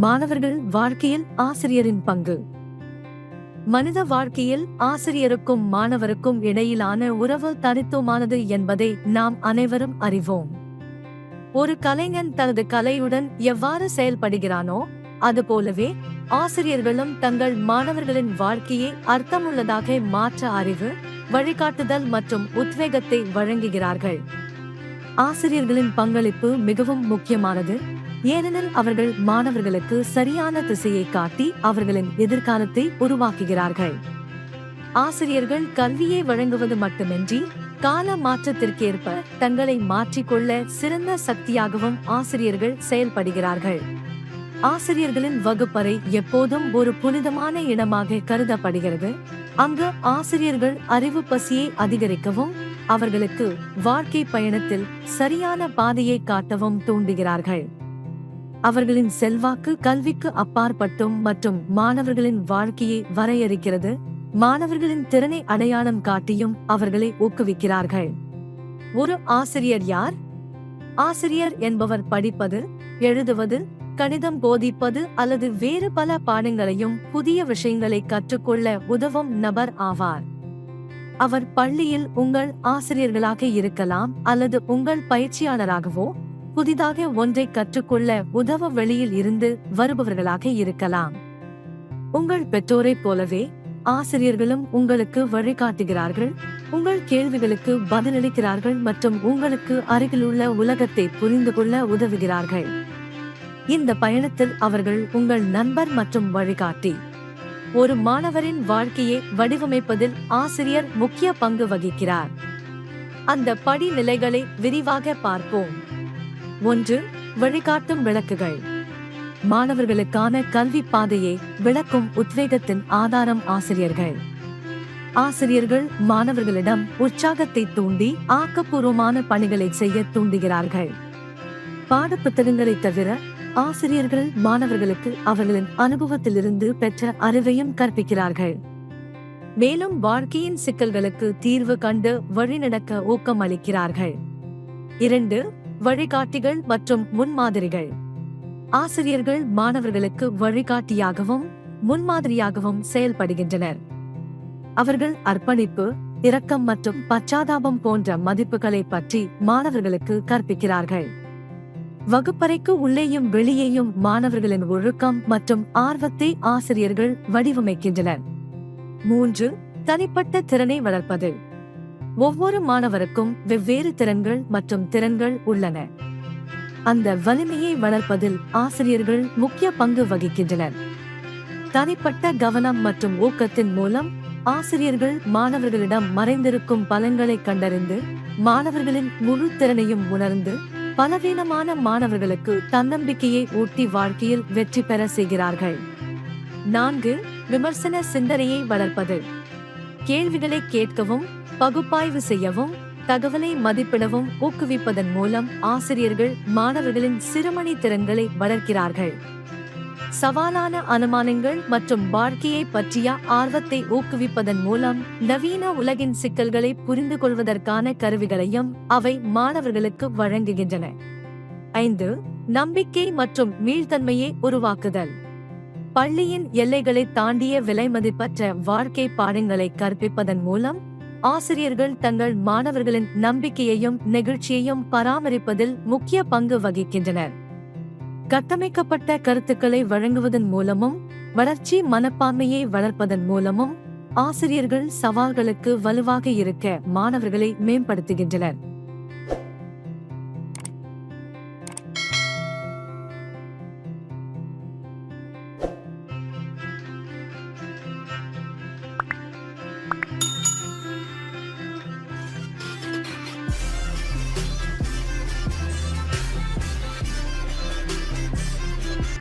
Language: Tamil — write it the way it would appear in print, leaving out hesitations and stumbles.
மாணவர்கள் வாழ்க்கையில் ஆசிரியரின் பங்கு. மனித வாழ்க்கையில் ஆசிரியருக்கும் மாணவருக்கும் இடையிலான உறவு தனித்துவமானது என்பதை நாம் அனைவரும் அறிவோம். ஒரு கலைஞன் தனது கலையுடன் எவ்வாறு செயல்படுகிறானோ அதுபோலவே ஆசிரியர்களும் தங்கள் மாணவர்களின் வாழ்க்கையை அர்த்தமுள்ளதாக மாற்ற அறிவு, வழிகாட்டுதல் மற்றும் உத்வேகத்தை வழங்குகிறார்கள். ஆசிரியர்களின் பங்களிப்பு மிகவும் முக்கியமானது, ஏனெனில் அவர்கள் மாணவர்களுக்கு சரியான திசையை காட்டி அவர்களின் எதிர்காலத்தை உருவாக்குகிறார்கள். ஆசிரியர்கள் கல்வியை வழங்குவது மட்டுமின்றி கால மாற்றத்திற்கேற்ப தங்களை மாற்றிக்கொள்ள சிறந்த சக்தியாகவும் ஆசிரியர்கள் செயல்படுகிறார்கள். ஆசிரியர்களின் வகுப்பறை எப்போதும் ஒரு புனிதமான இடமாக கருதப்படுகிறது, அங்கு ஆசிரியர்கள் அறிவு பசியை அதிகரிக்கவும் அவர்களுக்கு வாழ்க்கை பயணத்தில் சரியான பாதையை காட்டவும் தூண்டுகிறார்கள். அவர்களின் செல்வாக்கு கல்விக்கு அப்பாற்பட்டும் மற்றும் மாணவர்களின் வாழ்க்கையை வரையறுக்கிறது. மாணவர்களின் திறனை அடையாளம் காட்டியும் அவர்களை ஊக்குவிக்கிறார்கள். ஒரு ஆசிரியர் யார்? ஆசிரியர் என்பவர் படிப்பது, எழுதுவது, கணிதம் போதிப்பது அல்லது வேறு பல பாடங்களையும் புதிய விஷயங்களை கற்றுக்கொள்ள உதவும் நபர் ஆவார். அவர் பள்ளியில் உங்கள் ஆசிரியர்களாக இருக்கலாம் அல்லது உங்கள் பயிற்சியாளராகவோ புதிதாக ஒன்றை கற்றுக்கொள்ள உதவ வெளியில் இருந்து வருபவர்களாக இருக்கலாம். உங்கள் பெற்றோரைப் போலவே ஆசிரியர்களும் உங்களுக்கு வழிகாட்டுகிறார்கள், உங்கள் கேள்விகளுக்கு பதிலளிக்கிறார்கள் மற்றும் உங்களுக்கு அருகிலுள்ள உலகத்தை புரிந்து கொள்ள உதவுகிறார்கள். இந்த பயணத்தில் அவர்கள் உங்கள் நண்பர் மற்றும் வழிகாட்டி. ஒரு மாணவரின் வாழ்க்கையை வடிவமைப்பதில் ஆசிரியர் முக்கிய பங்கு வகிக்கிறார். அந்த படிநிலைகளை விரிவாக பார்ப்போம். 1. வழிகாட்டும் விளக்குகள். மாணவர்களுக்கான கல்வி பாதையை விளக்கும் உத்வேகத்தின் ஆதாரம் ஆசிரியர்கள். ஆசிரியர்கள் மாணவர்களிடம் உற்சாகத்தை தூண்டி ஆக்கப்பூர்வமான பணிகளை செய்ய தூண்டுகிறார்கள். பாடப்புத்தகங்களை தவிர ஆசிரியர்கள் மாணவர்களுக்கு அவர்களின் அனுபவத்திலிருந்து பெற்ற அறிவையும் கற்பிக்கிறார்கள். மேலும் வாழ்க்கையின் சிக்கல்களுக்கு தீர்வு கண்டு வழிநடக்க ஊக்கம் அளிக்கிறார்கள். 2. வழிகாட்டிகள் மற்றும் முன்மாதிரிகள். ஆசிரியர்கள் மாணவர்களுக்கு வழிகாட்டியாகவும் முன்மாதிரியாகவும் செயல்படுகின்றனர். அவர்கள் அர்ப்பணிப்பு, இரக்கம் மற்றும் பச்சாதாபம் போன்ற மதிப்புகளை பற்றி மாணவர்களுக்கு கற்பிக்கிறார்கள். வகுப்பறைக்கு உள்ளேயும் வெளியேயும் மாணவர்களின் ஒழுக்கம் மற்றும் ஆர்வத்தை ஆசிரியர்கள் வடிவமைக்கின்றனர். 3. தனிப்பட்ட திறனை வளர்ப்பது. ஒவ்வொரு மாணவருக்கும் வெவ்வேறு திறன்கள் மற்றும் திறன்கள் உள்ளன. அந்த வலிமையை வளர்ப்பதில் ஆசிரியர்கள் முக்கிய பங்கு வகிக்கின்றனர். தனிப்பட்ட கவனம் மற்றும் ஊக்கத்தின் மூலம் ஆசிரியர்கள் மாணவர்களிடம் மறைந்திருக்கும் பலன்களை கண்டறிந்து மாணவர்களின் முழு திறனையும் உணர்ந்து பலவீனமான மாணவர்களுக்கு தன்னம்பிக்கையை ஊட்டி வாழ்க்கையில் வெற்றி பெற செய்கிறார்கள். 4. விமர்சன சிந்தனையை வளர்ப்பது. கேள்விகளை கேட்கவும் பகுப்பாய்வு செய்யவும் தகவலை மதிப்பிடவும் ஊக்குவிப்பதன் மூலம் ஆசிரியர்கள் மாணவர்களின் சிறுமணி திறன்களை வளர்க்கிறார்கள். சவாலான அனுமானங்கள் மற்றும் வாழ்க்கையை பற்றிய ஆர்வத்தை ஊக்குவிப்பதன் மூலம் நவீன உலகின் சிக்கல்களை புரிந்து கொள்வதற்கான கருவிகளையும் அவை மாணவர்களுக்கு வழங்குகின்றன. 5. நம்பிக்கை மற்றும் மீள்தன்மையை உருவாக்குதல். பள்ளியின் எல்லைகளை தாண்டிய விலைமதிப்பற்ற வாழ்க்கை பாடங்களை கற்பிப்பதன் மூலம் ஆசிரியர்கள் தங்கள் மாணவர்களின் நம்பிக்கையையும் நெகிழ்ச்சியையும் பராமரிப்பதில் முக்கிய பங்கு வகிக்கின்றனர். கட்டமைக்கப்பட்ட கருத்துக்களை வழங்குவதன் மூலமும் வளர்ச்சி மனப்பான்மையை வளர்ப்பதன் மூலமும் ஆசிரியர்கள் சவால்களுக்கு வலுவாக இருக்க மாணவர்களை மேம்படுத்துகின்றனர்.